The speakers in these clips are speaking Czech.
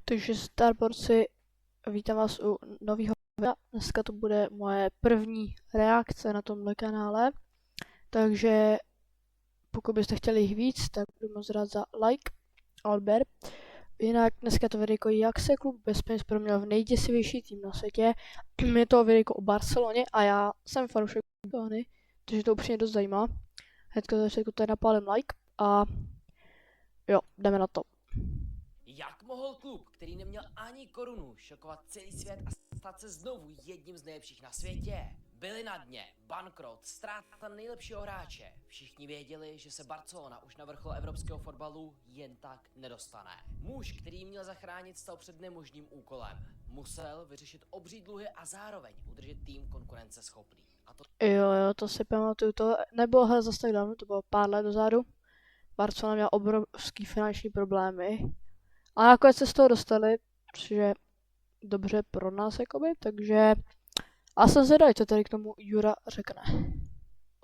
Takže Starborci, vítám vás u nového videa. Dneska to bude moje první reakce na tomhle kanále. Takže pokud byste chtěli jich víc, tak budu moc rád za like a odběr. Jinak dneska to videjko, jak se klub bez peněz proměnil v nejděsivější tým na světě. Je to videjko o Barceloně a já jsem fanoušek Barcelony, takže to upřímně dost zajímá. Hnedka tady napálím like a jo, jdeme na to. Jak mohl klub, který neměl ani korunu, šokovat celý svět a stát se znovu jedním z nejlepších na světě? Byli na dně, bankrot, ztráta nejlepšího hráče. Všichni věděli, že se Barcelona už na vrchol evropského fotbalu jen tak nedostane. Muž, který měl zachránit, stal před nemožným úkolem. Musel vyřešit obří dluhy a zároveň udržet tým konkurenceschopný. A to... Jo, to si pamatuju, to nebylo zase tak dávno, to bylo pár let dozadu. Barcelona měla obrovský finanční problémy. A nakonec se z toho dostali, což je dobře pro nás, jakoby, takže... A jsem zvědavý, co tady k tomu Jura řekne.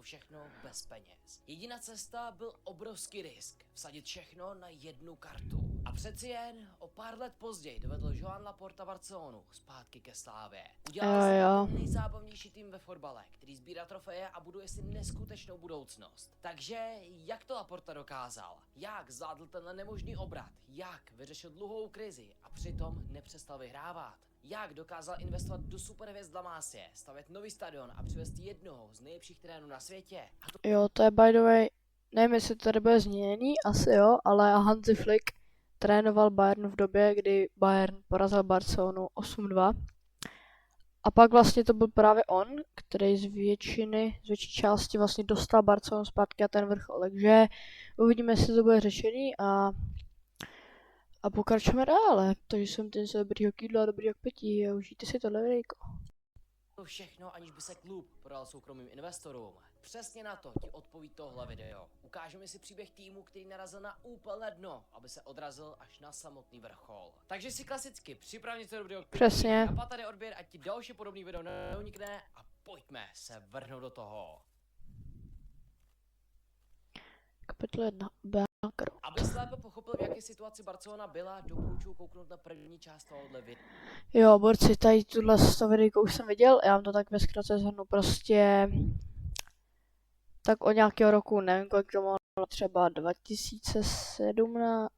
Všechno bez peněz. Jediná cesta byl obrovský risk. Vsadit všechno na jednu kartu. A přeci jen o pár let později dovedl Joan Laporta Barcelonu zpátky ke slávě. Udělal si ten nejzábavnější tým ve fotbale, který sbírá trofeje a buduje si neskutečnou budoucnost. Takže jak to Laporta dokázal? Jak zvládl tenhle nemožný obrat? Jak vyřešil dluhovou krizi a přitom nepřestal vyhrávat? Jak dokázal investovat do superhvězd La Masie, stavět nový stadion a přivést jednoho z nejlepších terénů na světě? Jo, to je by the way, nevím, jestli to tady bude změněný, asi jo, ale Hansi Flick trénoval Bayern v době, kdy Bayern porazil Barcelonu 8-2. A pak vlastně to byl právě on, který z větší části vlastně dostal Barcelonu zpátky a ten vrchol. Takže uvidíme, jestli to bude řešený a pokračujeme dále. Takže jsem ten se dobrýho kýdla, dobrýho k pití a užijte si tohle videjko. To všechno, aniž by se klub prodal soukromým investorům. Přesně na to ti odpoví tohle video. Ukážeme si příběh týmu, který narazil na úplné dno, aby se odrazil až na samotný vrchol. Takže si klasicky připravně se do video. Přesně. A tady odběr, ať ti další podobný video neunikne a pojďme se vrhnout do toho. Kapitola 1. Bankrot. Aby lépe pochopil, v jaké situaci Barcelona byla, doporučuji kouknout na první část tohohle videa. Jo, borci, tady tuhle videjko už jsem viděl, já vám to tak ve zkratce shrnu, prostě tak od nějakého roku, nevím kolik to mohlo, třeba 2017,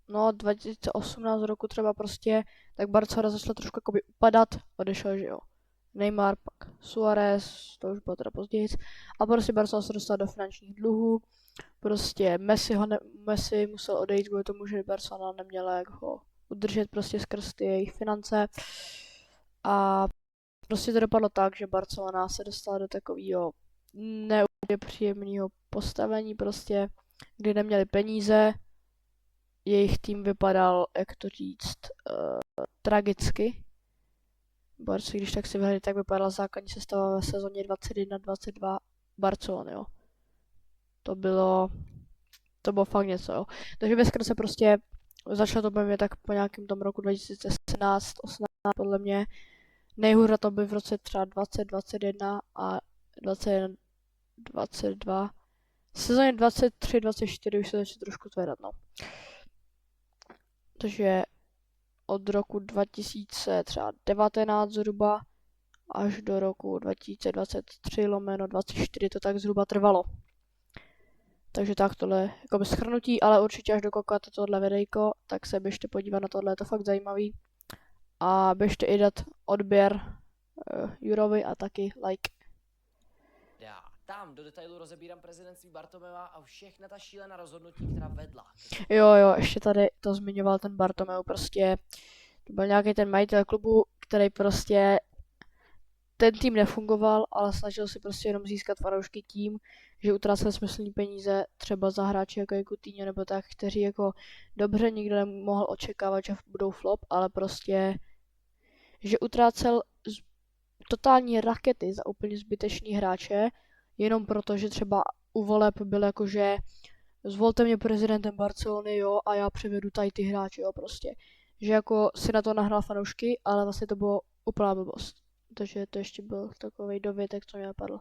no 2018 roku třeba prostě, tak Barcelona začala trošku jakoby upadat, odešel, že jo, Neymar, pak Suarez, to už bylo teda později, a prostě Barcelona se dostala do finančních dluhů, prostě Messi musel odejít kvůli tomu, že Barcelona neměla jak ho udržet prostě skrz ty jejich finance a prostě to dopadlo tak, že Barcelona se dostala do takového neúplně příjemného postavení prostě, kdy neměli peníze, jejich tým vypadal, jak to říct, tragicky. Barci, když tak si vyhledali, tak vypadala základní sestava ve sezóně 21-22 Barcelony, jo. To bylo fakt něco, jo. Takže ve zkratce prostě začalo to by mě tak po nějakém tom roku 2017, 18 podle mě. Nejhůře to by v roce třeba 2021 a 21, 22. V sezóně 23, 24 už se začne trošku zvedat, no. Takže od roku 2019 zhruba až do roku 2023/24 to tak zhruba trvalo. Takže tak tohle jakoby shrnutí, ale určitě až dokoukáte tohle videjko, tak se běžte podívat na tohle, je to fakt zajímavý. A běžte i dát odběr Jurovi a taky like. Tam do detailu rozebírám prezidentství Bartomeva a všechna ta šílená rozhodnutí, která vedla. Jo, ještě tady to zmiňoval ten Bartomeu, prostě to byl nějaký ten majitel klubu, který prostě ten tým nefungoval, ale snažil si prostě jenom získat fanoušky tím, že utrácel smyslný peníze třeba za hráči jako Coutinho nebo tak, kteří jako dobře nikdo nemohl očekávat, že budou flop, ale prostě, že utrácel totální rakety za úplně zbytečný hráče, jenom proto, že třeba u voleb byl jakože zvolte mě prezidentem Barcelony, jo, a já převedu tady ty hráče, jo, prostě. Že jako si na to nahrál fanoušky, ale vlastně to bylo úplná blbost. Takže to ještě byl takovej dovětek, co mě napadl.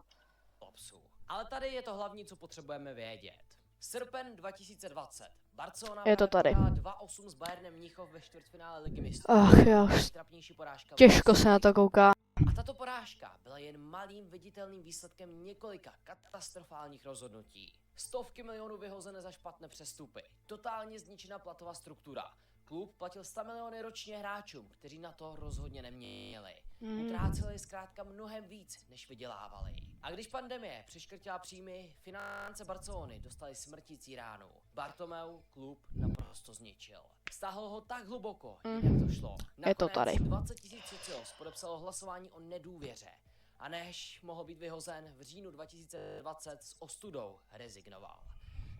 Ale tady je to hlavní, co potřebujeme vědět. Srpen 2020. Barcelona Je to tady. 2-8 s Bayernem Mnichov ve čtvrtfinále Ligy mistrů. Ach, já už Nejtrapnější porážka v těžko se na to historii. kouká. A tato porážka byla jen malým viditelným výsledkem několika katastrofálních rozhodnutí. Stovky milionů vyhozené za špatné přestupy. Totálně zničená platová struktura. Klub platil 100 miliony ročně hráčům, kteří na to rozhodně neměli. Utráceli zkrátka mnohem víc, než vydělávali. A když pandemie přeškrtila příjmy, finance Barcelony dostali smrtící ránu. Bartomeu klub naprosto zničil. Stáhl ho tak hluboko, jak to šlo. Je to tady. 20 000 socios podepsalo hlasování o nedůvěře. A než mohl být vyhozen v říjnu 2020 s ostudou, rezignoval.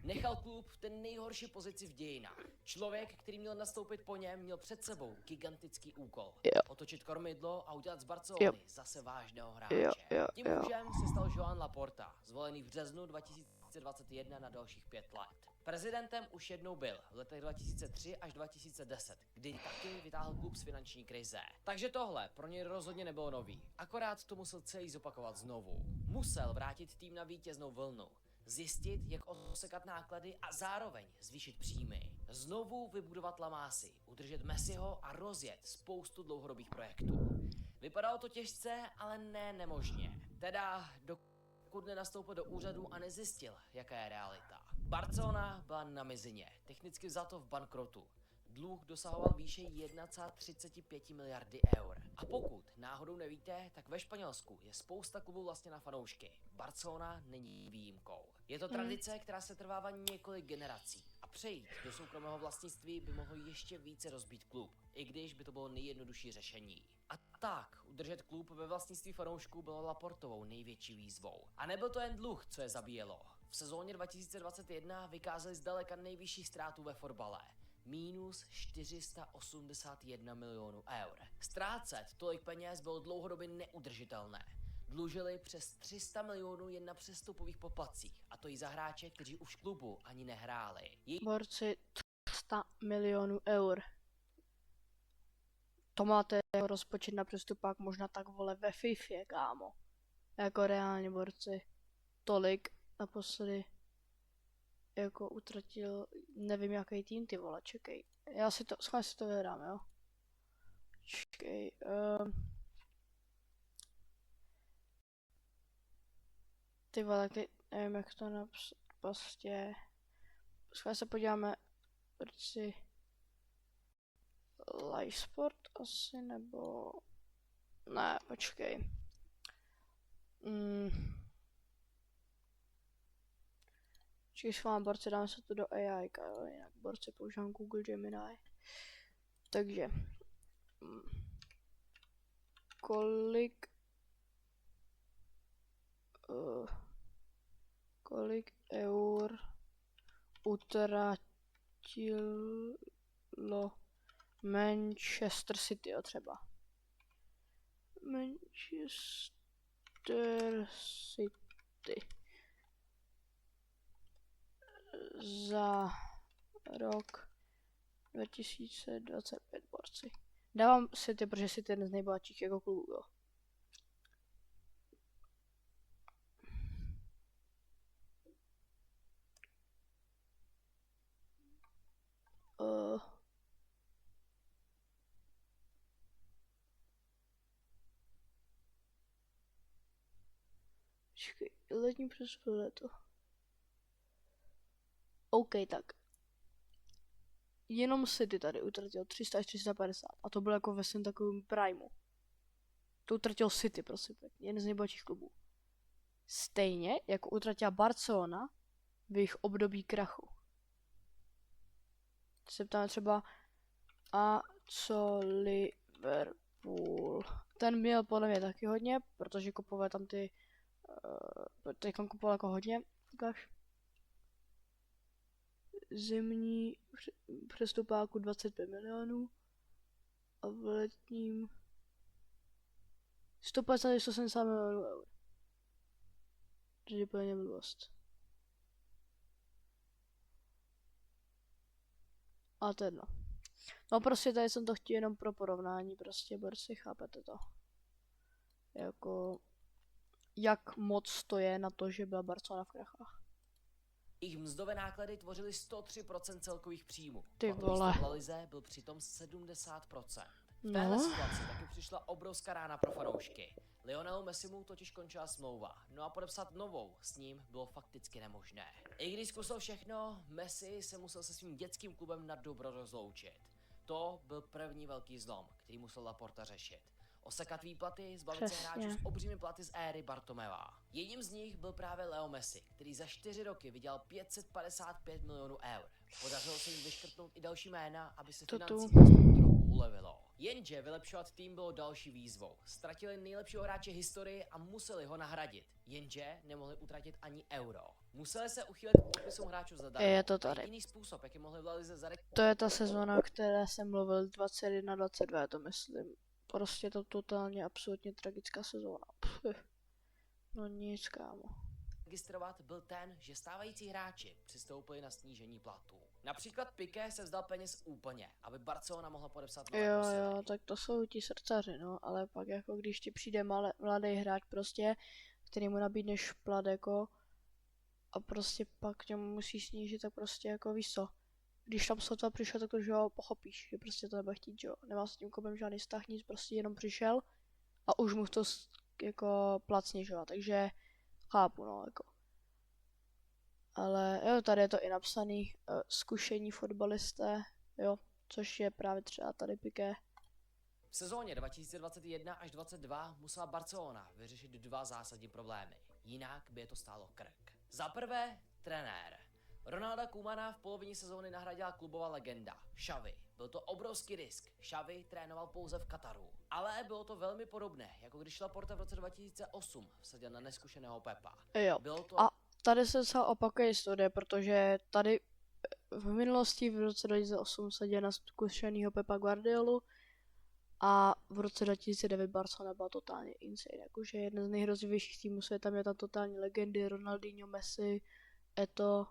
Nechal klub v té nejhorší pozici v dějinách. Člověk, který měl nastoupit po něm, měl před sebou gigantický úkol. Jo. Otočit kormidlo a udělat z Barcelony zase vážného hráče. Tím jo. mužem se stal Joan Laporta, zvolený v březnu 2021 na dalších 5 let. Prezidentem už jednou byl v letech 2003 až 2010, kdy taky vytáhl klub z finanční krize. Takže tohle pro něj rozhodně nebylo nový, akorát to musel celý zopakovat znovu. Musel vrátit tým na vítěznou vlnu. Zjistit, jak osekat náklady a zároveň zvýšit příjmy. Znovu vybudovat La Masii, udržet Messiho a rozjet spoustu dlouhodobých projektů. Vypadalo to těžce, ale ne nemožně. Teda dokud nenastoupil do úřadu a nezjistil, jaká je realita. Barcelona byla na mizině, technicky vzato v bankrotu. Dluh dosahoval výše 1,35 miliardy eur. A pokud náhodou nevíte, tak ve Španělsku je spousta klubů vlastně na fanoušky. Barcelona není výjimkou. Je to tradice, která se trvává několik generací. A přejít do soukromého vlastnictví by mohlo ještě více rozbít klub, i když by to bylo nejjednodušší řešení. A tak, udržet klub ve vlastnictví fanoušků bylo Laportovou největší výzvou. A nebyl to jen dluh, co je zabíjelo. V sezóně 2021 vykázali zdaleka nejvyšší ztrátu ve fotbale. Minus 481 milionů eur. Ztrácet tolik peněz bylo dlouhodobě neudržitelné. Dlužili přes 300 milionů jen na přestupových poplatcích, a to i za hráče, kteří už v klubu ani nehráli. Borci, 300 milionů eur. To máte jako rozpočet na přestupák možná tak vole ve FIFA, kámo. Jako reálně, borci. Tolik naposledy jako utratil, nevím jaký tým, ty vole, čekej. Já si to, schválně si to vyhrám, jo. Čekej, ty vole, ty, nevím jak to napsat, prostě. Schválně se podíváme, borci. Live Sport asi, nebo... Ne, počkej. Když vám borci, dáme se to do AI, jo, jinak borci používám Google Gemini. Takže... kolik eur utratilo Manchester City, jo, třeba. Manchester City za rok 2025, borci. Dávám City, protože City je jeden z nejbohatších jako klubů, jo. Počkej, letní přestup leto. OK, tak. Jenom City tady utratil 300 až 350 a to bylo jako ve svém takovém primu. To utratil City, prosím, jeden z nejbohatších klubů. Stejně jako utratila Barcelona v jejich období krachu. Se ptáme třeba, a co Liverpool? Ten měl podle mě taky hodně, protože kupoval tam ty, teďkon kupoval jako hodně, ukáž. Zimní přestupáku 25 milionů a v letním 150 až 170 milionů eur. To je plně blbost. A to jedno. No prostě tady jsem to chtěl jenom pro porovnání, prostě borci, chápete to. Jako, jak moc to je na to, že byla Barcelona v krachách. Jejich mzdové náklady tvořily 103% celkových příjmů. Ty Platový vole. strop v La Lize byl přitom 70%. V téhle No, situaci taky přišla obrovská rána pro fanoušky. Lionelu Messimu totiž končila smlouva, no a podepsat novou s ním bylo fakticky nemožné. I když zkusil všechno, Messi se musel se svým dětským klubem na dobro rozloučit. To byl první velký zlom, který musel Laporta řešit. Osekat výplaty, zbavit se Přesně. hráčů s obřími platy z éry Bartomeva. Jedním z nich byl právě Leo Messi, který za 4 roky vydělal 555 milionů eur. Podařilo se jim vyškrtnout i další jména, aby se To tu. financí trochu ulevilo. Jenže vylepšovat tým bylo další výzvou. Ztratili nejlepšího hráče historii a museli ho nahradit. Jenže nemohli utratit ani euro. Museli se uchýlit k podpisům hráčů zadarmo. Je to A tady. jediný způsob, jak je mohli v La Lize To je ta sezóna, o které jsem mluvil, 21-22, to myslím. Prostě to totálně absolutně tragická sezóna. No nic, kámo. registrovat, byl ten, že stávající hráči přistoupili na snížení platů. Například Piqué se vzdal peněz úplně, aby Barcelona mohla podepsat nové Jo, posily. jo, tak to jsou ti srdcaři, no, ale pak jako když ti přijde mladý hráč prostě, který mu nabídneš plat jako a prostě pak k němu musíš snížit, tak prostě jako víš co. Když tam sotva přišel, tak to, že jo, pochopíš, že prostě to nebude chtít, že jo. Nemá s tím klubem žádný vztah, nic, prostě jenom přišel a už mu to jako plat snižovat, takže chápu, no, jako. Ale jo, tady je to i napsaný, zkušení fotbalisté, jo, což je právě třeba tady Piqué. V sezóně 2021 až 2022 musela Barcelona vyřešit dva zásadní problémy. Jinak by je to stálo krk. Za prvé, trenér. Ronalda Koemana v polovině sezóny nahradila klubová legenda, Xavi. Byl to obrovský risk. Xavi trénoval pouze v Kataru. Ale bylo to velmi podobné, jako když Laporta v roce 2008 vsadil na neskušeného Pepa. Jo. Bylo to A tady se docela opakuje historie, protože tady v minulosti v roce 2008 seděl na zkušenýho Pepa Guardiolu a v roce 2009 Barcelona byla totálně insane, jakože jeden z nejhrozivějších týmů světa, je tam totální legendy, Ronaldinho, Messi, Eto,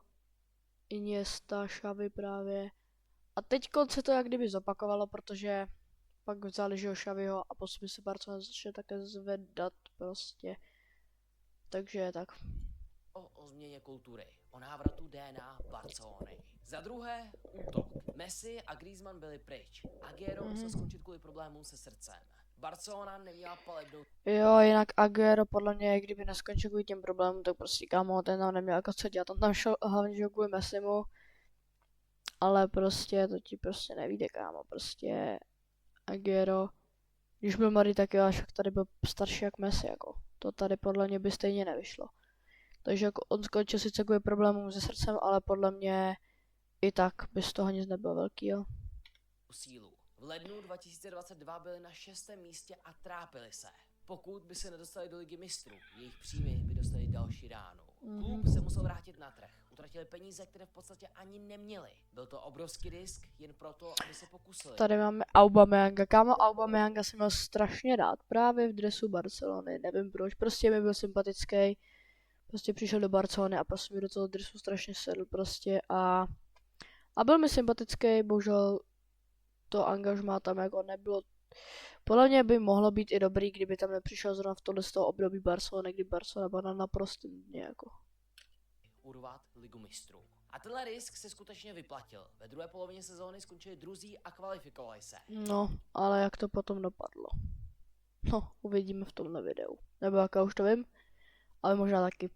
Iniesta, Xavi právě. A teď se to jak kdyby zopakovalo, protože pak vzali, že Xaviho a postupně se Barcelona začne také zvedat prostě. Takže tak. o změně kultury, o návratu DNA Barcelony. Za druhé, útok. Messi a Griezmann byli pryč. Agüero musel skončit kvůli problémům se srdcem. Barcelona neměla palebnou Jo, jinak Agüero podle mě, kdyby neskončil kvůli těm problémům, tak prostě kámo, ten tam neměl jako co dělat. On tam šel hlavně že kvůli Messimu, ale prostě to ti prostě nevíde, kámo. Prostě Agüero, když byl mladý, tak jo, však tady byl starší jak Messi, jako. To tady podle mě by stejně nevyšlo. Takže jako on skončil sice kvůli problémům se srdcem, ale podle mě i tak by z toho nic nebylo velkýho. sílu. V lednu 2022 byli na 6. místě a trápili se. Pokud by se nedostali do Ligy mistrů, jejich příjmy by dostali další ránu. Klub se musel vrátit na trh. Utratili peníze, které v podstatě ani neměli. Byl to obrovský risk, jen proto, aby se pokusili. Tady máme Aubameyanga. Kámo, Aubameyanga jsem měl strašně rád právě v dresu Barcelony. Nevím proč, prostě mi byl sympatický. Prostě přišel do Barcelony a prostě mi do toho dresu strašně sedl prostě a byl mi sympatický, bohužel to angažmá tam jako nebylo. Podle mě by mohlo být i dobrý, kdyby tam nepřišel zrovna v tohle z toho období Barcelony, kdy Barcelona byla na naprostém dně jako. Urvat Ligu mistrů. A tenhle risk se skutečně vyplatil. Ve druhé polovině sezóny skončili druzí a kvalifikovali se. No, ale jak to potom dopadlo? No, uvidíme v tomhle videu. Nebo jak já už to vím, ale možná taky.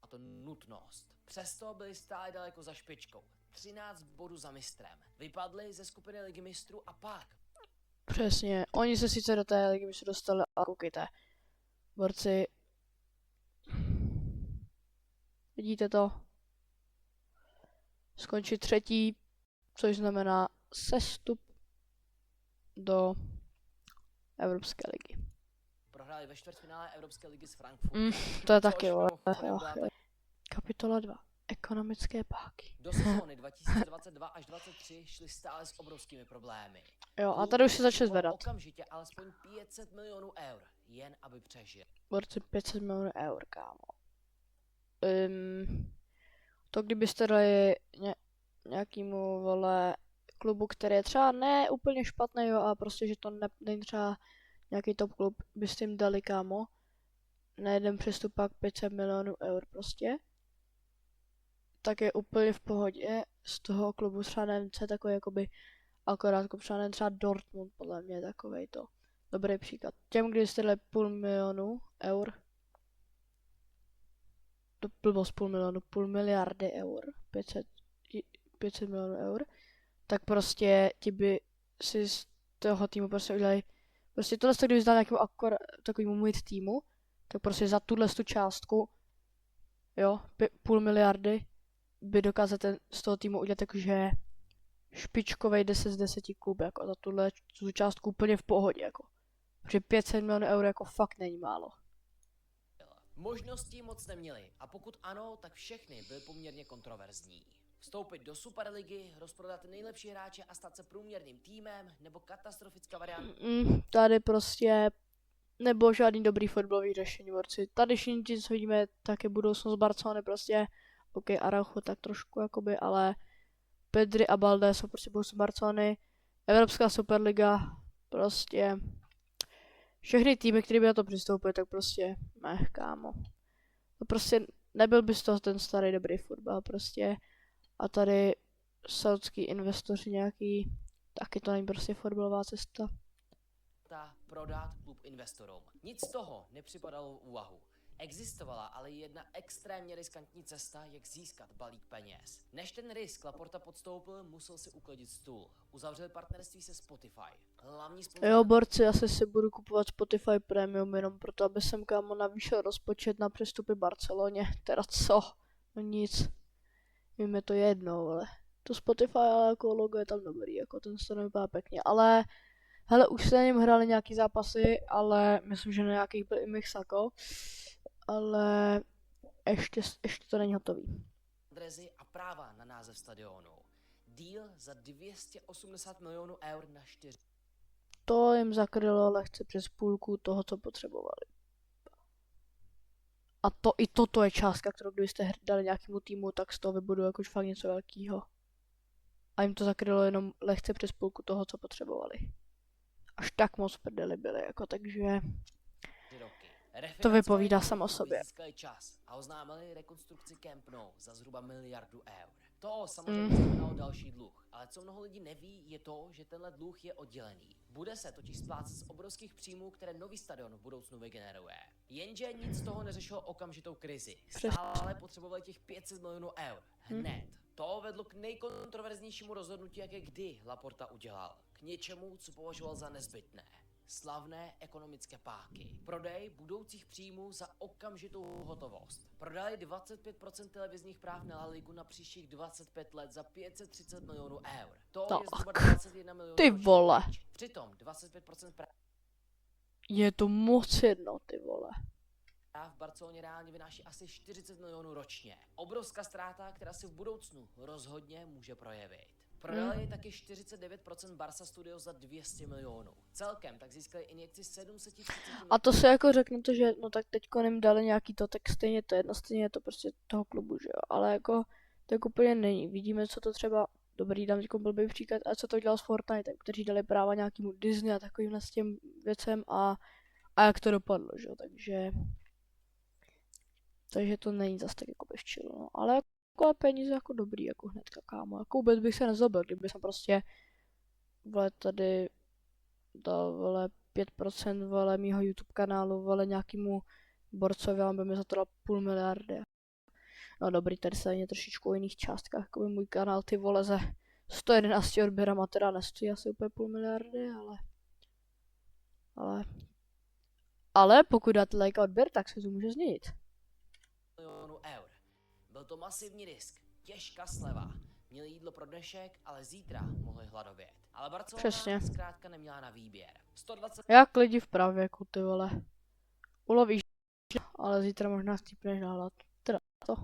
A to nutnost. Přesto byli stále daleko za špičkou. 13 bodů za mistrem. Vypadli ze skupiny Ligy mistrů a pak Přesně, oni se sice do té ligy se dostali, a koukejte. Borci. Vidíte to? Skončit třetí, což znamená sestup do Evropské ligy. prohráli ve čtvrtfinále Evropské ligy s Frankfurtem. To je taky, Což vole. mimochodem byla Kapitola 2. Ekonomické páky. Do sezóny 2022 až 2023 šli stále s obrovskými problémy. Jo, a tady už se začne zvedat. Okamžitě alespoň 500 milionů eur, jen aby přežil. Borci 500 milionů eur, kámo. To kdybyste dali nějakýmu, vole, klubu, který je třeba ne úplně špatný, jo, a prostě, že to není třeba nějaký top klub, byste jim dali, kámo, na jeden přestupak 500 milionů eur prostě. tak je úplně v pohodě. Z toho klubu třeba nevím, co je takový jakoby akorát třeba nevím, třeba Dortmund podle mě je takovej to. Dobrý příklad. Těm, když jste dali €500 000, to blbost půl miliardy eur, 500 milionů eur, tak prostě ti by si z toho týmu prostě udělali, prostě tohle, kdyby zdal nějakému takovému mid týmu, tak prostě za tuhle tu částku, jo, půl miliardy by dokázal z toho týmu udělat jakože špičkovej 10 z 10 klub, jako za tu částku úplně v pohodě, jako. Protože 500 milionů eur jako fakt není málo. Možností moc neměli a pokud ano, tak všechny byly poměrně kontroverzní. Vstoupit do Superligy, rozprodat nejlepší hráče a stát se průměrným týmem, nebo katastrofická varianta. Tady prostě nebylo žádný dobrý fotbalový řešení, borci. Tady všichni, co vidíme, tak je budoucnost Barcelony prostě, ok, Araujo tak trošku jakoby, ale Pedri a Balde jsou prostě budoucnost Barcelony, Evropská Superliga, prostě všechny týmy, které by na to přistoupily, tak prostě kámo. To prostě nebyl by z toho ten starý dobrý fotbal prostě. A tady saudský investoři nějaký, taky to není prostě fotbalová cesta. Prodat klub investorům. Nic z toho nepřipadalo v úvahu. Existovala ale jedna extrémně riskantní cesta, jak získat balík peněz. Než ten risk Laporta podstoupil, musel si uklidit stůl. Uzavřel partnerství se Spotify. Hlavní sponzor... Jo, borci, asi si budu kupovat Spotify Premium jenom proto, aby jsem kámo navýšil rozpočet na přestupy Barceloně. Teda co? No nic. Vím, je to jedno, ale to Spotify, ale jako logo je tam dobrý, jako ten se nevypadá pěkně, ale hele, už se na něm hráli nějaký zápasy, ale myslím, že na nějakých byl i Mixako, ale ještě to není hotový. Drezy a práva na název stadionu. Deal za 280 milionů eur na 4. To jim zakrylo lehce přes půlku toho, co potřebovali. A toto je částka, kterou kdybyste dali nějakému týmu, tak z toho vybudují jakož fakt něco velkého. A jim to zakrylo jenom lehce přes půlku toho, co potřebovali. Až tak moc prdeli byli, jako takže... To vypovídá samo o sobě. Získali čas a oznámili rekonstrukci Camp Nou za zhruba €1 miliardu. To samozřejmě znamenalo další dluh, ale co mnoho lidí neví, je to, že tenhle dluh je oddělený. Bude se totiž splácet z obrovských příjmů, které nový stadion v budoucnu vygeneruje. Jenže nic z toho neřešilo okamžitou krizi. Stále potřebovali těch 500 milionů eur. Hned. To vedlo k nejkontroverznějšímu rozhodnutí, jaké kdy Laporta udělal. K něčemu, co považoval za nezbytné. Slavné ekonomické páky. Prodej budoucích příjmů za okamžitou hotovost. Prodali 25% televizních práv na La Ligu na příštích 25 let za 530 milionů eur. To je zhruba 21 milionů. Ty vole. Přitom 25% práv je to moc jedno, ty vole. V Barceloně reálně vynáší asi 40 milionů ročně. Obrovská ztráta, která si v budoucnu rozhodně může projevit. Prodali taky 49% Barca Studios za 200 milionů. Celkem tak získali injekci 730 milionů. A to se jako řeknete, že no tak teďko jim dali nějaký to, tak stejně to jedno, stejně je to prostě toho klubu, že jo. Ale jako tak úplně není. Vidíme, co to třeba, dobrý, dám teďko blbý příklad, a co to dělal s Fortnitem, kteří dali práva nějakému Disney a takovým s těm věcem a jak to dopadlo, že jo, takže to není zase tak jako bezčilo, no. Ale jako peníze jako dobrý, jako hnedka, kámo. Jako vůbec bych se nezabil, kdyby jsem prostě vole tady dal vole 5% vole mýho YouTube kanálu vole nějakýmu borcovi, aby mi za to dal půl miliardy. No dobrý, tady se ani trošičku o jiných částkách, jako by můj kanál ty vole ze 111 odběrama teda nestojí asi úplně půl miliardy, ale pokud dáte like a odběr, tak se to může změnit. Milionů eur. Byl to masivní risk, těžká sleva. Měli jídlo pro dnešek, ale zítra mohli hladovět. Ale Barcelona zkrátka neměla na výběr. 120... Jak lidi v pravěku, ty vole. Ulovíš, ale zítra možná chcípneš na hlad. Teda to.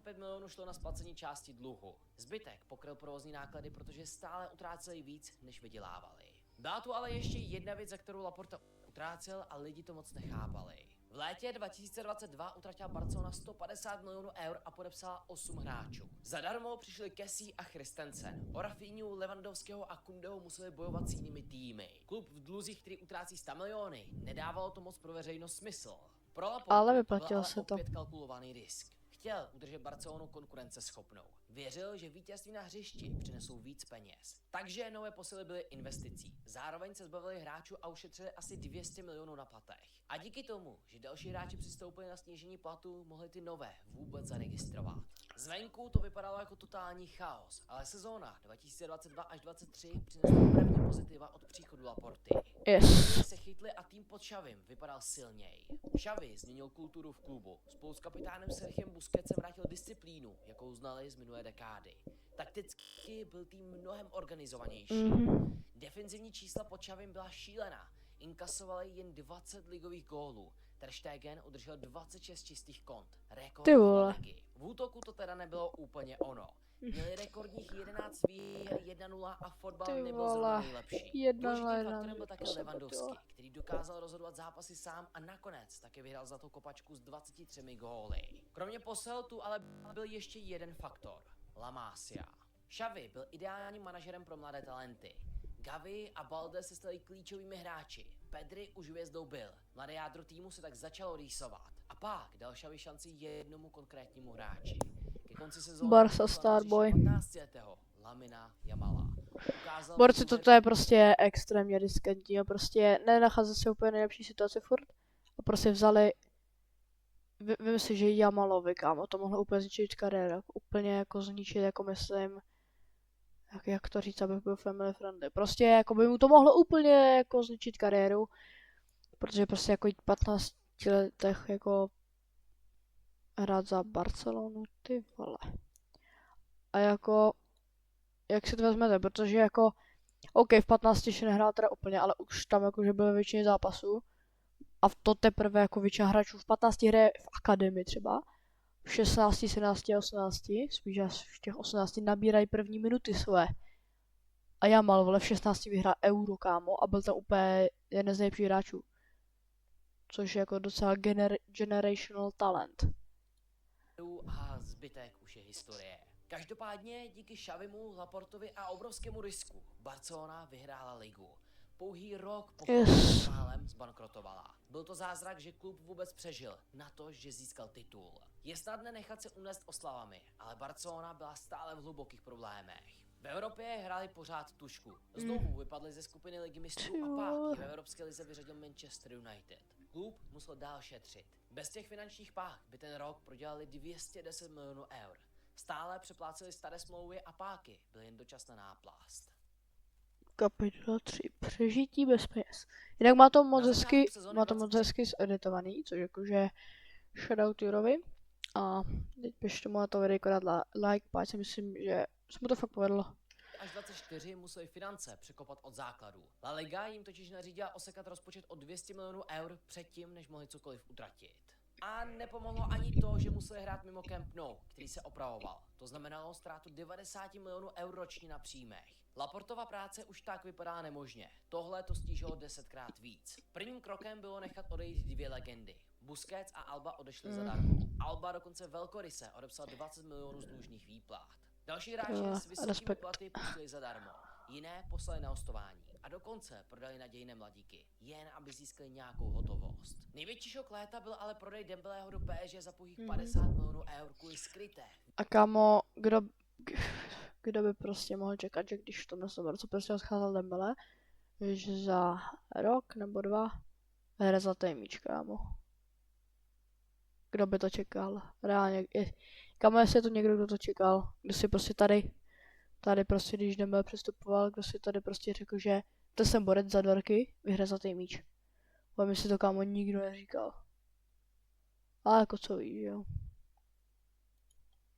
5 milionů šlo na splacení části dluhu. Zbytek pokryl provozní náklady, protože stále utráceli víc, než vydělávali. Byla tu ale ještě jedna věc, za kterou Laporta utrácel a lidi to moc nechápali. V létě 2022 utratila Barcelona 150 milionů eur a podepsala 8 hráčů. Zadarmo přišli Kessie a Christensen. O Rafinhu, Lewandowského a Kundeho museli bojovat s jinými týmy. Klub v dluzích, který utrácí 100 miliony, nedávalo to moc pro veřejnost smysl. Pro Laportu ale vyplatilo se to. Opět kalkulovaný risk. Chtěl udržet Barcelonu konkurenceschopnou. Věřil, že vítězství na hřišti přinesou víc peněz. Takže nové posily byly investicí. Zároveň se zbavili hráčů a ušetřili asi 200 milionů na platech. A díky tomu, že další hráči přistoupili na snížení platů, mohli ty nové vůbec zaregistrovat. Zvenku to vypadalo jako totální chaos, ale sezóna 2022 až 2023 přinesla první pozitiva od příchodu Laporty. Yes. Se chytli a tým pod Xavim vypadal silněji. Xavi změnil kulturu v klubu. Spolu s kapitánem Sergiem Busquetsem vrátil disciplínu, jakou znali z minulé dekády. Takticky byl tým mnohem organizovanější. Defenzivní čísla pod Xavim byla šílená. Inkasovali jen 20 ligových gólů. Ter Stegen udržel 26 čistých kont. Rekord ligy. V útoku to teda nebylo úplně ono. Měli rekordních 11 výher 1-0 a fotbal nebyl zrovna nejlepší. Důležitým faktorem byl také Lewandowski, který dokázal rozhodovat zápasy sám a nakonec také vyhrál zlatou kopačku s 23 góly. Kromě posel tu ale byl ještě jeden faktor. La Masia. Xavi byl ideálním manažerem pro mladé talenty. Gavi a Balde se stali klíčovými hráči. Pedri už hvězdou byl. Mladé jádro týmu se tak začalo rýsovat. A pak dal Xavi šanci jednomu konkrétnímu hráči. Ke konci sezóny Barca Starboy. 15letého Lamina Jamala. Borci, toto je prostě extrémně riskantní a prostě nenachází se úplně nejlepší situaci furt. A prostě vzali, vím si, že Jamalovi, kámo, to mohlo úplně zničit kariéru. Úplně jako zničit, jako myslím, jak to říct, abych byl family friendly. Prostě jako by mu to mohlo úplně jako zničit kariéru. Protože prostě jako 15 letech jako hrát za Barcelonu, ty vole. A jako, jak si to vezmete, protože jako, OK, v 15 ještě nehrál teda úplně, ale už tam jakože byly většině zápasů. A to teprve jako většina hráčů v 15 hraje v akademii třeba. V 16, 17 a 18, spíš až v těch 18 nabírají první minuty své. A Jamal, vole, v 16 vyhrál Euro, kámo, a byl tam úplně jeden z nejlepších hráčů. Což je jako docela generational talent. A zbytek už je historie. Každopádně díky Xavimu, Laportovi a obrovskému risku Barcelona vyhrála ligu. Pouhý rok po králem zbankrotovala. Byl to zázrak, že klub vůbec přežil, na to, že získal titul. Je snadné nechat se unést oslavami, ale Barcelona byla stále v hlubokých problémech. V Evropě hráli pořád tušku. Znovu vypadli ze skupiny ligy mistrů a pak je v Evropské lize vyřadil Manchester United. Klub musel dál šetřit. Bez těch finančních pách by ten rok prodělali 210 milionů eur. Stále přepláceli staré smlouvy a páky byl jen dočasná náplast. Kapitola 3. Přežití bez peněz. Jinak má to moc hezky zeditovaný, což jakože shoutout Jurovi. A teď pište mu na to videjko dát like, páč si myslím, že se mu to fakt povedlo. Až 24 museli finance překopat od základu. La Liga jim totiž nařídila osekat rozpočet o 200 milionů eur předtím, než mohli cokoliv utratit. A nepomohlo ani to, že museli hrát mimo Camp Nou, který se opravoval. To znamenalo ztrátu 90 milionů eur ročně na příjmech. Laportova práce už tak vypadá nemožně. Tohle to stížilo 10krát víc. Prvním krokem bylo nechat odejít dvě legendy. Busquets a Alba odešli zadarmo. Alba dokonce velkoryse odepsal 20 milionů z dlužných výplat. Další hráči s vysokými platy pustili zadarmo. Jiné poslali na hostování. A dokonce prodali nadějné mladíky, jen aby získali nějakou hotovost. Největší šok léta byl ale prodej Dembeleho do PSG za pouhých 50 milionů eur kvůli skryté. A kámo, kdo by prostě mohl čekat, že když v tomhle soborcu prostě odcházel Dembele, že za rok nebo 2 hra za míč, kámo. Kdo by to čekal? Reálně, kámo, jestli je to někdo, kdo to čekal, kdo si prostě tady prostě, když Dembele přestupoval, kdo si tady prostě řekl, že to jsem borec za 2 roky, vyhraje za míč. Ale mi si to, kámo, nikdo neříkal. Ale jako co víš, jo.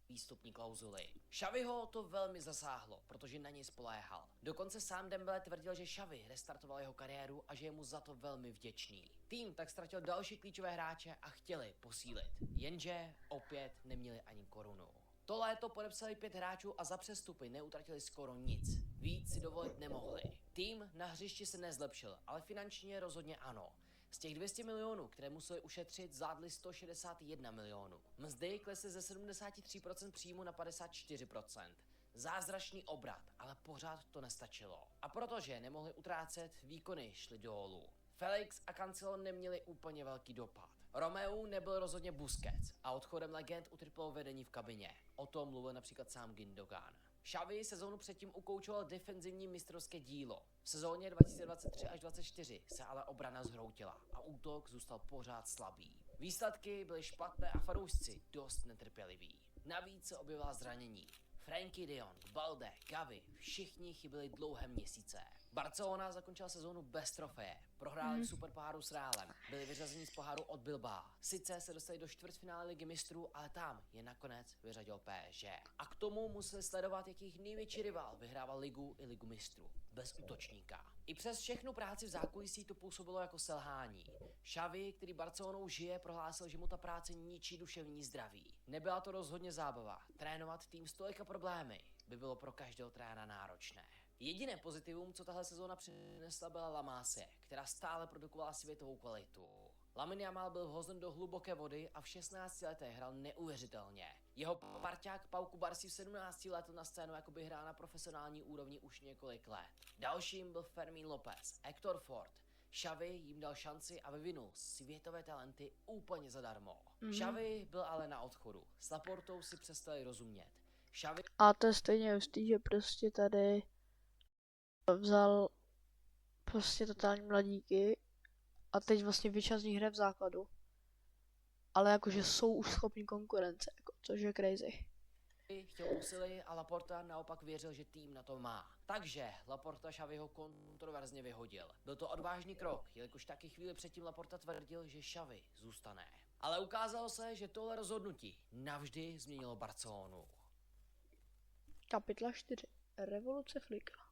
Výstupní klauzuly. Xaviho to velmi zasáhlo, protože na něj spoléhal. Dokonce sám Dembele tvrdil, že Xavi restartoval jeho kariéru a že je mu za to velmi vděčný. Tým tak ztratil další klíčové hráče a chtěli posílit, jenže opět neměli ani korunu. To léto podepsali 5 hráčů a za přestupy neutratili skoro nic. Víc si dovolit nemohli. Tým na hřišti se nezlepšil, ale finančně rozhodně ano. Z těch 200 milionů, které museli ušetřit, zvládli 161 milionů. Mzdy klesly ze 73% příjmu na 54%. Zázračný obrat, ale pořád to nestačilo. A protože nemohli utrácet, výkony šly dolů. Felix a Cancelo neměli úplně velký dopad. Romeu nebyl rozhodně Busquets a odchodem legend utrpělo vedení v kabině. O tom mluvil například sám Gündogan. Xavi sezónu předtím ukoučoval defenzivní mistrovské dílo. V sezóně 2023 až 2024 se ale obrana zhroutila a útok zůstal pořád slabý. Výsledky byly špatné a fanoušci dost netrpěliví. Navíc se objevila zranění. Frenkie de Jong, Balde, Gavi, všichni chyběli dlouhé měsíce. Barcelona zakončila sezónu bez trofeje, prohráli v superpoháru s Realem, byli vyřazeni z poháru od Bilbao. Sice se dostali do čtvrtfinále ligy mistrů, ale tam je nakonec vyřadil PSG. A k tomu museli sledovat, jak jejich největší rival vyhrával ligu i ligu mistrů. Bez útočníka. I přes všechnu práci v zákulisí to působilo jako selhání. Xavi, který Barcelonou žije, prohlásil, že mu ta práce ničí duševní zdraví. Nebyla to rozhodně zábava. Trénovat tým s tolika problémy by bylo pro každého trenéra náročné. Jediné pozitivum, co tahle sezóna přinesla, byla La Masia, která stále produkovala světovou kvalitu. Lamine Yamal byl vhozen do hluboké vody a v 16 letech hrál neuvěřitelně. Jeho parťák Pau Cubarsí v 17 letl na scénu, jako by hrál na profesionální úrovni už několik let. Dalším byl Fermín López, Héctor Ford. Xavi jim dal šanci a vyvinul světové talenty úplně zadarmo. Xavi byl ale na odchodu. S Laportou si přestali rozumět. Xavi A to je stejně hustý, že prostě tady vzal prostě totální mladíky a teď vlastně většina z nich hraje v základu. Ale jakože jsou už schopní konkurence, jako, což je crazy. chtěl posily a Laporta naopak věřil, že tým na to má. Takže Laporta Xaviho kontroverzně vyhodil. Byl to odvážný krok, jelikož taky chvíli předtím Laporta tvrdil, že Xavi zůstane. Ale ukázalo se, že tohle rozhodnutí navždy změnilo Barcelonu. Kapitla 4. Revoluce Flika.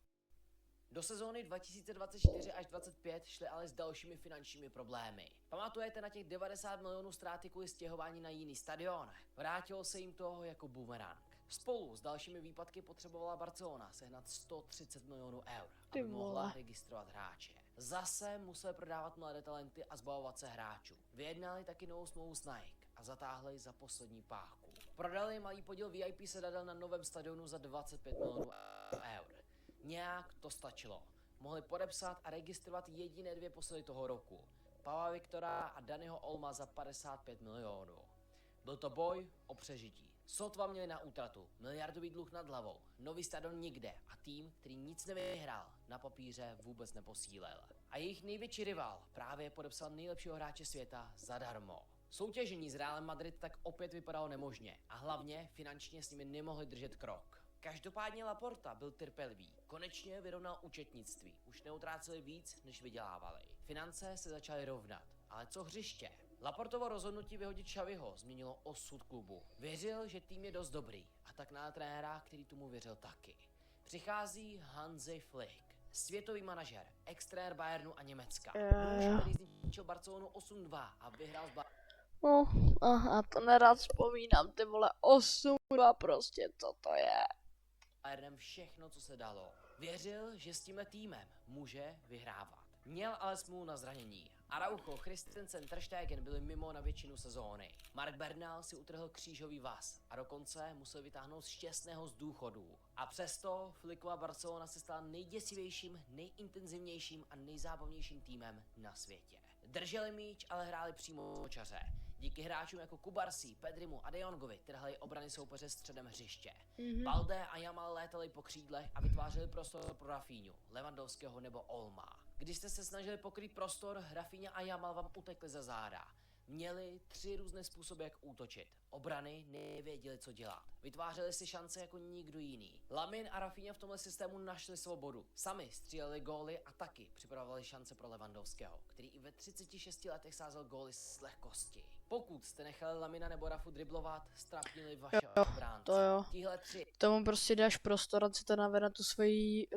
Do sezóny 2024 až 2025 šly ale s dalšími finančními problémy. Pamatujete na těch 90 milionů ztráty kvůli stěhování na jiný stadion? Vrátilo se jim to jako bumerang. Spolu s dalšími výpadky potřebovala Barcelona sehnat 130 milionů eur, aby mohla registrovat hráče. Zase museli prodávat mladé talenty a zbavovat se hráčů. Vyjednali taky novou smlouvu s Nike a zatáhli za poslední páku. Prodali malý podíl VIP sedadel na novém stadionu za 25 milionů eur. Nějak to stačilo. Mohli podepsat a registrovat jediné dvě posily toho roku. Paula Viktora a Daniho Olma za 55 milionů. Byl to boj o přežití. Sotva měli na útratu, miliardový dluh nad hlavou, nový stadion nikde a tým, který nic nevyhrál, na papíře vůbec neposílil. A jejich největší rival právě podepsal nejlepšího hráče světa zadarmo. Soutěžení s Realem Madrid tak opět vypadalo nemožně a hlavně finančně s nimi nemohli držet krok. Každopádně Laporta byl trpělivý. Konečně vyrovnal účetnictví. Už neutráceli víc, než vydělávali. Finance se začaly rovnat. Ale co hřiště? Laportovo rozhodnutí vyhodit Xaviho změnilo osud klubu. Věřil, že tým je dost dobrý a tak na trenéra, který tomu věřil taky. Přichází Hansi Flick, světový manažer, ex-trenér Bayernu a Německa. Muž, který zničil Barcelonu 8-2 a vyhrál s No, aha, to nerad vzpomínám, ty vole, 8-2 prostě, co to je? Bayernem všechno, co se dalo. Věřil, že s tímhle týmem může vyhrávat. Měl ale smůlu na zranění. Araujo, Christensen, Ter Stegen byli mimo na většinu sezóny. Mark Bernal si utrhl křížový vaz a dokonce musel vytáhnout šťastného z důchodu. A přesto Flickova Barcelona se stala nejděsivějším, nejintenzivnějším a nejzábavnějším týmem na světě. Drželi míč, ale hráli přímo čaře. Díky hráčům jako Cubarsí, Pedrimu a De Jongovi trhali obrany soupeře středem hřiště. Balde a Yamal létali po křídlech a vytvářeli prostor pro Rafinhu, Lewandowského nebo Olma. Když jste se snažili pokrýt prostor, Rafinha a Yamal vám utekli za záda. Měli 3 různé způsoby, jak útočit. Obrany nevěděli, co dělat. Vytvářeli si šance jako nikdo jiný. Lamin a Rafinha v tomhle systému našli svobodu. Sami stříleli góly a taky připravovali šance pro Lewandowského, který i ve 36 letech sázel góly s lehkosti. Pokud jste nechali Lamina nebo Rafu driblovat, strapnili vaše obránce. To jo. Tihle 3 Tomu prostě dáš prostor a si to navede na tu svoji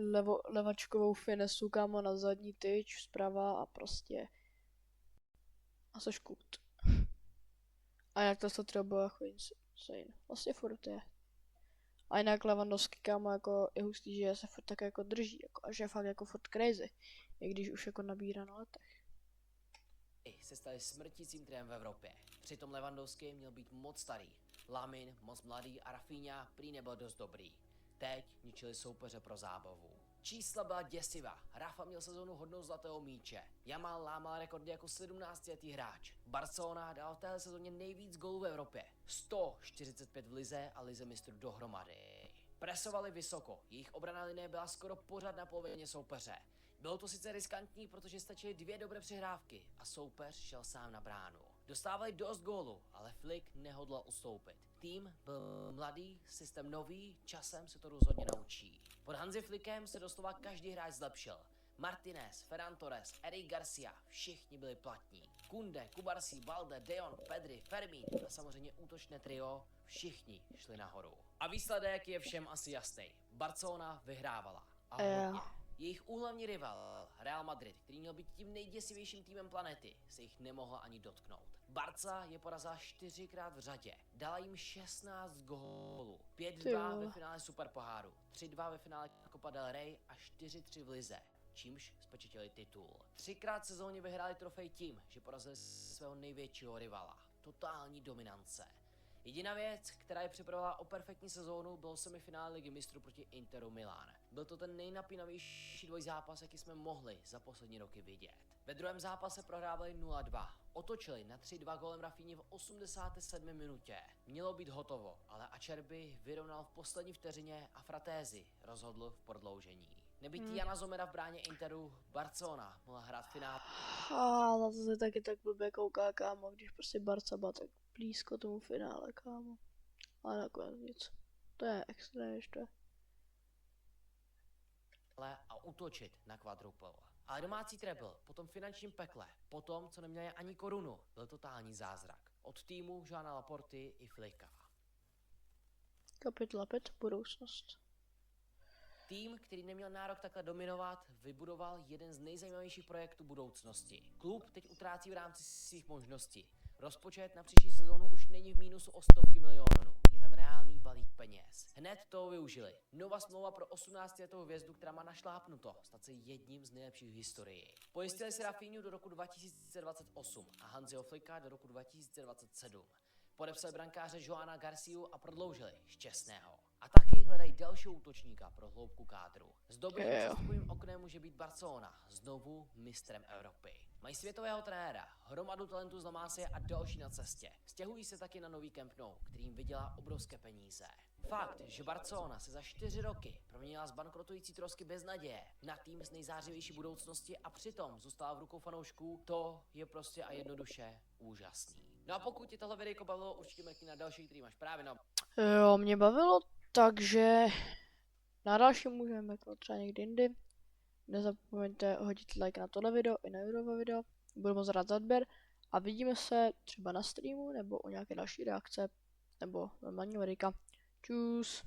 levačkovou finesu, kámo, na zadní tyč, zprava a prostě... A což kut. A jinak to třeba bylo jako insane. Vlastně furt je. A jinak Lewandowski, kámo, jako je hustý, že se furt tak jako drží, jako, a že je fakt jako furt crazy. I když už jako nabírá na letech. se stali smrtícím trem v Evropě. Přitom Lewandowski měl být moc starý. Lamin moc mladý a Rafinha prý nebyl dost dobrý. Teď ničili soupeře pro zábavu. Čísla byla děsivá. Rafa měl sezónu hodnou zlatého míče. Jamal lámal rekordy jako 17letý hráč. Barcelona dal v téhle sezóně nejvíc gólů v Evropě. 145 v lize a lize mistrů dohromady. Presovali vysoko, jejich obranná linie byla skoro pořád na polovině soupeře. Bylo to sice riskantní, protože stačily 2 dobré přihrávky a soupeř šel sám na bránu. Dostávali dost gólu, ale Flick nehodlal ustoupit. Tým byl mladý, systém nový, časem se to rozhodně naučí. Pod Hansi Flickem se doslova každý hráč zlepšil. Martinez, Ferran Torres, Eric Garcia, všichni byli platní. Kunde, Kubarsi, Balde, De Jong, Pedri, Fermín a samozřejmě útočné trio, všichni šli nahoru. A výsledek je všem asi jasný. Barcelona vyhrávala. A hodně. Jejich úhlavní rival, Real Madrid, který měl být tím nejděsivějším týmem planety, se jich nemohla ani dotknout. Barca je porazila 4krát v řadě, dala jim 16 gólů, 5-2 ve finále Superpoháru, 3-2 ve finále Copa del Rey a 4-3 v lize, čímž spečetili titul. 3krát sezóně vyhráli trofej tím, že porazili svého největšího rivala. Totální dominance. Jediná věc, která je připravovala o perfektní sezónu, bylo semifinále Ligy mistrů proti Interu Milán. Byl to ten nejnapínavější dvojzápas, jaký jsme mohli za poslední roky vidět. Ve druhém zápase prohrávali 0-2. Otočili na 3-2 gólem Rafinhi v 87. minutě. Mělo být hotovo, ale Acerbi vyrovnal v poslední vteřině a Fratesi rozhodl v prodloužení. Nebýt Jana Zomera v bráně Interu, Barcelona mohla hrát finále. A na to se taky tak blbě kouká, kámo, když prostě Barca byla tak blízko tomu finále, kámo. Ale nakonec nic. To je extra ještě. A útočit na quadruple. Ale domácí treble, po tom finančním pekle, po tom, co neměli ani korunu, byl totální zázrak. Od týmu Joana Laporty i Flicka. Kapitla 5, budoucnost. Tým, který neměl nárok takhle dominovat, vybudoval jeden z nejzajímavějších projektů budoucnosti. Klub teď utrácí v rámci svých možností. Rozpočet na příští sezónu už není v mínusu o stovky milionů. Je tam reálný balík peněz. Hned to využili. Nová smlouva pro 18letou hvězdu, která má našlápnuto stát se jedním z nejlepších v historii. Pojistili si Rafinhu do roku 2028 a Hansiho Flicka do roku 2027. Podepsali brankáře Joana Garciu a prodloužili Šťastného. A taky hledají dalšího útočníka pro hloubku kádru. S dobrým přestupovým oknem může být Barcelona znovu mistrem Evropy. Mají světového trenéra, hromadu talentů z La Masie a další na cestě. Stěhují se taky na nový Camp Nou, který jim vydělá obrovské peníze. Fakt, že Barcelona se za 4 roky proměnila z bankrotující trosky bez naděje na tým s nejzářivější budoucnosti a přitom zůstala v rukou fanoušků, to je prostě a jednoduše úžasný. No a pokud tě tohle videjko bavilo, určitě mrkni na další, který máš právě na... Jo, mě bavilo, takže na další můžeme mrknout třeba někdy jindy. Nezapomeňte hodit like na tohle video i na Jurova video. Budu moc rád za odběr a vidíme se třeba na streamu nebo u nějaké další reakce nebo normálního videa. Čus.